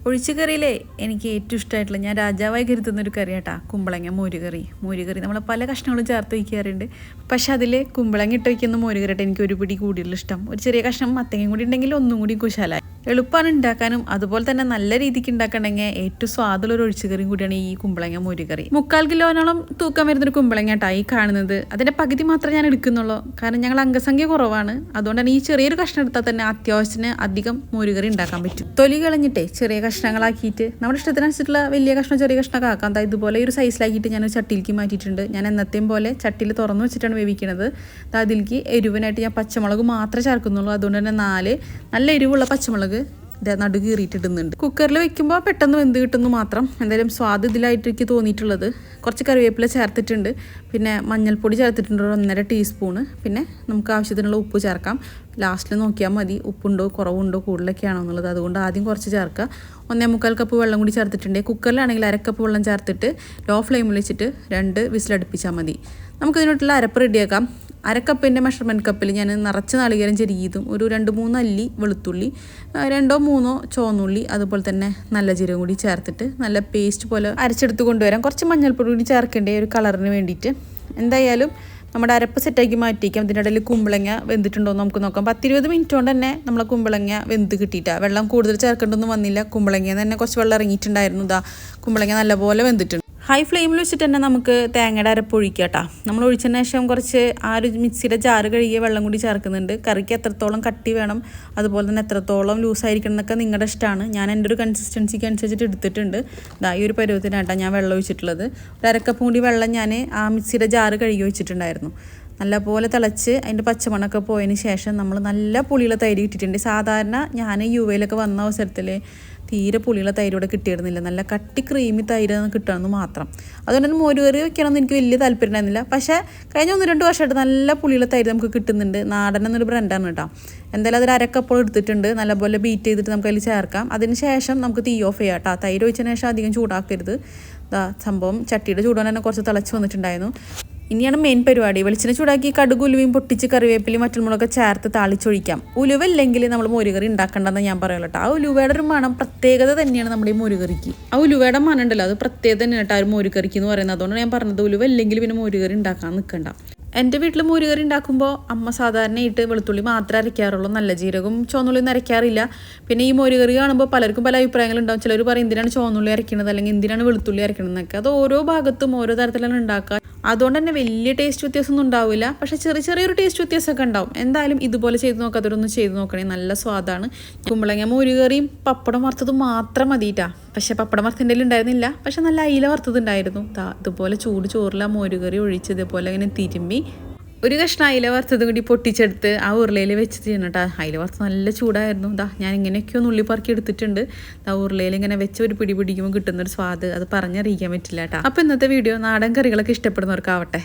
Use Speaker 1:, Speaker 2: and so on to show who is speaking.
Speaker 1: ഒഴിച്ചുകറിയിലെ എനിക്ക് ഏറ്റവും ഇഷ്ടമായിട്ടുള്ള ഞാൻ രാജാവായി കരുതുന്നൊരു കറി കേട്ടാ കുമ്പളങ്ങ മോരുകറി. മോരുകറി നമ്മൾ പല കഷ്ണങ്ങളും ചേർത്ത് വയ്ക്കാറുണ്ട്. പക്ഷെ അതിൽ കുമ്പളങ്ങ ഇട്ട് വയ്ക്കുന്ന മോരുകറിയായിട്ട് എനിക്ക് ഒരു പിടി കൂടുതൽ ഇഷ്ടം. ഒരു ചെറിയ കഷ്ണം മത്തങ്ങയും കൂടി ഉണ്ടെങ്കിൽ ഒന്നും കൂടി കുശാലായി. എളുപ്പമാണ് ഉണ്ടാക്കാനും. അതുപോലെ തന്നെ നല്ല രീതിക്ക് ഉണ്ടാക്കണമെങ്കിൽ ഏറ്റവും സ്വാദുള്ളൊരു ഒഴിച്ചുകറിയും കൂടിയാണ് ഈ കുമ്പളങ്ങ മോരുകറി. 3/4 കിലോനോളം തൂക്കം വരുന്നൊരു കുമ്പളങ്ങ കേട്ടാ ഈ കാണുന്നത്. അതിൻ്റെ പകുതി മാത്രമേ ഞാൻ എടുക്കുന്നുള്ളൂ. കാരണം ഞങ്ങൾ അംഗസംഖ്യ കുറവാണ്. അതുകൊണ്ടാണ് ഈ ചെറിയൊരു കഷ്ണം എടുത്താൽ തന്നെ അത്യാവശ്യത്തിന് അധികം മോരുകറി ഉണ്ടാക്കാൻ പറ്റും. തൊലി കളഞ്ഞിട്ടേ ചെറിയ കഷ്ണങ്ങളാക്കിയിട്ട് നമ്മുടെ ഇഷ്ടത്തിനനുസരിച്ചുള്ള വലിയ കഷ്ണം ചെറിയ കഷ്ണമൊക്കെ ആക്കാം. ഇതുപോലെ ഒരു സൈസിലാക്കിയിട്ട് ഞാൻ ചട്ടിയിലേക്ക് മാറ്റിയിട്ടുണ്ട്. ഞാൻ എന്നത്തെയും പോലെ ചട്ടിയിൽ തുറന്നു വെച്ചിട്ടാണ് വേവിക്കുന്നത്. അതിലേക്ക് എരിവിനായിട്ട് ഞാൻ പച്ചമുളക് മാത്രമേ ചേർക്കുന്നുള്ളൂ. അതുകൊണ്ട് തന്നെ 4 നല്ല എരിവുള്ള പച്ചമുളക് നടു കീറിയിട്ടിടുന്നുണ്ട്. കുക്കറിൽ വെക്കുമ്പോൾ പെട്ടെന്ന് വെന്ത് കിട്ടുന്നു മാത്രം. എന്തായാലും സ്വാദ് ഇതിലായിട്ട് എനിക്ക് തോന്നിയിട്ടുള്ളത്. കുറച്ച് കറിവേപ്പില ചേർത്തിട്ടുണ്ട്. പിന്നെ മഞ്ഞൾപ്പൊടി ചേർത്തിട്ടുണ്ട് 1.5 ടീസ്പൂണ്. പിന്നെ നമുക്ക് ആവശ്യത്തിനുള്ള ഉപ്പ് ചേർക്കാം. ലാസ്റ്റിൽ നോക്കിയാൽ മതി ഉപ്പുണ്ടോ കുറവുണ്ടോ കൂടുതലൊക്കെയാണോ എന്നുള്ളത്. അതുകൊണ്ട് ആദ്യം കുറച്ച് ചേർക്കുക. 1.25 കപ്പ് വെള്ളം കൂടി ചേർത്തിട്ടുണ്ട്. കുക്കറിലാണെങ്കിൽ 1/2 കപ്പ് വെള്ളം ചേർത്തിട്ട് ലോ ഫ്ലെയിമിൽ വെച്ചിട്ട് 2 വിസിലടുപ്പിച്ചാൽ മതി. നമുക്കിതിനോട്ടുള്ള അരപ്പ് റെഡിയാക്കാം. 1/2 കപ്പിൻ്റെ മെഷർമെൻറ്റ് കപ്പിൽ ഞാൻ നിറച്ച് നാളികേരം ചെരിയതും ഒരു 2-3 അല്ലി വെളുത്തുള്ളി, 2-3 ചുവന്നുള്ളി, അതുപോലെ തന്നെ നല്ല ജീരകം കൂടി ചേർത്തിട്ട് നല്ല പേസ്റ്റ് പോലെ അരച്ചെടുത്ത് കൊണ്ടുവരാം. കുറച്ച് മഞ്ഞൾപ്പൊടി കൂടി ചേർക്കേണ്ടേ ഒരു കളറിന് വേണ്ടിയിട്ട്. എന്തായാലും നമ്മുടെ അരപ്പ് സെറ്റാക്കി മാറ്റിക്കാം. ഇതിൻ്റെ ഇടയിൽ കുമ്പളങ്ങ വെന്തിട്ടുണ്ടോ എന്ന് നമുക്ക് നോക്കാം. 10-20 മിനിറ്റ് കൊണ്ട് തന്നെ നമ്മളെ കുമ്പളങ്ങ വെന്ത് കിട്ടിയിട്ടാണ്. വെള്ളം കൂടുതൽ ചേർക്കേണ്ടൊന്നും വന്നില്ല. കുമ്പളങ്ങയിൽ തന്നെ കുറച്ച് വെള്ളം ഇറങ്ങിയിട്ടുണ്ടായിരുന്നു. കുമ്പളങ്ങ നല്ലപോലെ വെന്തിട്ടുണ്ട്. ഹൈ ഫ്ലെയിമിൽ വെച്ചിട്ട് തന്നെ നമുക്ക് തേങ്ങയുടെ അരപ്പ് ഒഴിക്കാം കേട്ടോ. നമ്മൾ ഒഴിച്ചതിന് ശേഷം കുറച്ച് ആ ഒരു മിക്സിയുടെ ജാറ് കഴുകിയ വെള്ളം കൂടി ചേർക്കുന്നുണ്ട്. കറിക്ക് എത്രത്തോളം കട്ടി വേണം, അതുപോലെ തന്നെ എത്രത്തോളം ലൂസായിരിക്കണം എന്നൊക്കെ നിങ്ങളുടെ ഇഷ്ടമാണ്. ഞാൻ എൻ്റെ ഒരു കൺസിസ്റ്റൻസിക്ക് അനുസരിച്ചിട്ട് എടുത്തിട്ടുണ്ട്. ഈ ഒരു പരുവത്തിനായിട്ടാണ് ഞാൻ വെള്ളം ഒഴിച്ചിട്ടുള്ളത്. 1/2 കപ്പ് കൂടി വെള്ളം ഞാൻ ആ മിക്സിയുടെ ജാറ് കഴുകി വെച്ചിട്ടുണ്ടായിരുന്നു. നല്ലപോലെ തിളച്ച് അതിൻ്റെ പച്ചമണമൊക്കെ പോയതിന് ശേഷം നമ്മൾ നല്ല പുളിയുള്ള തൈര് കിട്ടിയിട്ടുണ്ട്. സാധാരണ ഞാൻ യുഎയിലൊക്കെ വന്ന അവസരത്തിൽ തീരെ പുളിയുള്ള തൈര് ഇവിടെ കിട്ടിയിരുന്നില്ല. നല്ല കട്ടി ക്രീമി തൈര് കിട്ടണമെന്ന് മാത്രം. അതുകൊണ്ട് തന്നെ മോരുകറി വെക്കണമെന്ന് എനിക്ക് വലിയ താല്പര്യം ഉണ്ടായിരുന്നില്ല. പക്ഷേ കഴിഞ്ഞ 1-2 വർഷമായിട്ട് നല്ല പുളിയുള്ള തൈര് നമുക്ക് കിട്ടുന്നുണ്ട്. നാടൻ എന്നൊരു ബ്രാൻഡാണ് കേട്ടോ. എന്തായാലും അതൊരു 1/2 കപ്പ് എടുത്തിട്ടുണ്ട്. നല്ലപോലെ ബീറ്റ് ചെയ്തിട്ട് നമുക്ക് അതിൽ ചേർക്കാം. അതിന് ശേഷം നമുക്ക് തീ ഓഫ് ചെയ്യാം കേട്ടോ. തൈര് ഒഴിച്ചതിന് ശേഷം അധികം ചൂടാക്കരുത്. സംഭവം ചട്ടിയുടെ ചൂടാൻ തന്നെ കുറച്ച് തിളച്ച് വന്നിട്ടുണ്ടായിരുന്നു. ഇനിയാണ് മെയിൻ പരിപാടി. വെളിച്ചെണ്ണ ചൂടാക്കി കടുക് ഉലുവയും പൊട്ടിച്ച് കറിവേപ്പിലയും മറ്റുള്ളതൊക്കെ ചേർത്ത് താളിച്ചൊഴിക്കാം. ഉലുവ ഇല്ലെങ്കിൽ നമ്മൾ മോരുകറി ഉണ്ടാക്കേണ്ടെന്ന് ഞാൻ പറയുള്ളൂ കേട്ടോ. ആ ഉലുവയുടെ ഒരു മണം പ്രത്യേകത തന്നെയാണ് നമ്മുടെ ഈ മോരുകറിക്ക്. ആ ഉലുവയുടെ മണം ഉണ്ടല്ലോ, അത് പ്രത്യേകത തന്നെയാണ് കേട്ടോ ആ ഒരു മോരുകറിക്ക് എന്ന് പറയുന്നത്. അതുകൊണ്ടാണ് ഞാൻ പറഞ്ഞത് ഉലുവ ഇല്ലെങ്കിൽ പിന്നെ മോരുകറി ഉണ്ടാക്കാൻ നിൽക്കണ്ട. എൻ്റെ വീട്ടിൽ മോരുകറി ഉണ്ടാക്കുമ്പോൾ അമ്മ സാധാരണയായിട്ട് വെളുത്തുള്ളി മാത്രമേ അരയ്ക്കാറുള്ളൂ. നല്ല ജീരകവും ചുവന്നുള്ളിയൊന്നും അരയ്ക്കാറില്ല. പിന്നെ ഈ മോരുകറി കാണുമ്പോൾ പലർക്കും പല അഭിപ്രായങ്ങളുണ്ടാവും. ചിലർ പറയും എന്തിനാണ് ചുവന്നുള്ളി അരയ്ക്കുന്നത് അല്ലെങ്കിൽ എന്തിനാണ് വെളുത്തുള്ളി അരയ്ക്കണമെന്നൊക്കെ. അത് ഓരോ ഭാഗത്തും ഓരോ തരത്തിലാണ് ഉണ്ടാക്കുക. അതുകൊണ്ട് തന്നെ വലിയ ടേസ്റ്റ് വ്യത്യാസമൊന്നും ഉണ്ടാവില്ല. പക്ഷേ ചെറിയൊരു ടേസ്റ്റ് വ്യത്യാസമൊക്കെ ഉണ്ടാവും. എന്തായാലും ഇതുപോലെ ചെയ്ത് നോക്കാത്തവരൊന്ന് ചെയ്ത് നോക്കണേ. നല്ല സ്വാദാണ്. കുമ്പളങ്ങ മോരുകറിയും പപ്പടം വറുത്തതും മാത്രം മതിയിട്ടാ. പക്ഷേ പപ്പടം വറുത്തിൻ്റെ ഉണ്ടായിരുന്നില്ല. പക്ഷെ നല്ല അയില വറുത്തതുണ്ടായിരുന്നു. ഇതുപോലെ ചൂട് ചോറിൽ ആ മോരുകറി ഒഴിച്ച് ഇതേപോലെ ഇങ്ങനെ തിരുമ്പി ഒരു കഷ്ണം അയില വറുത്തത് കൂടി പൊട്ടിച്ചെടുത്ത് ആ ഉരുളയിൽ വെച്ച് ചെയ്യണം കേട്ടോ. അയില വറുത്ത് നല്ല ചൂടായിരുന്നു. ഞാൻ ഇങ്ങനെയൊക്കെ ഒന്ന് ഉള്ളി പറക്കി എടുത്തിട്ടുണ്ട്. ഉരുളയിൽ ഇങ്ങനെ വെച്ച് ഒരു പിടി പിടിക്കുമ്പോൾ കിട്ടുന്നൊരു സ്വാദ് അത് പറഞ്ഞറിയിക്കാൻ പറ്റില്ല കേട്ടോ. അപ്പോൾ ഇന്നത്തെ വീഡിയോ നാടൻ കറികളൊക്കെ ഇഷ്ടപ്പെടുന്നവർക്കാവട്ടെ.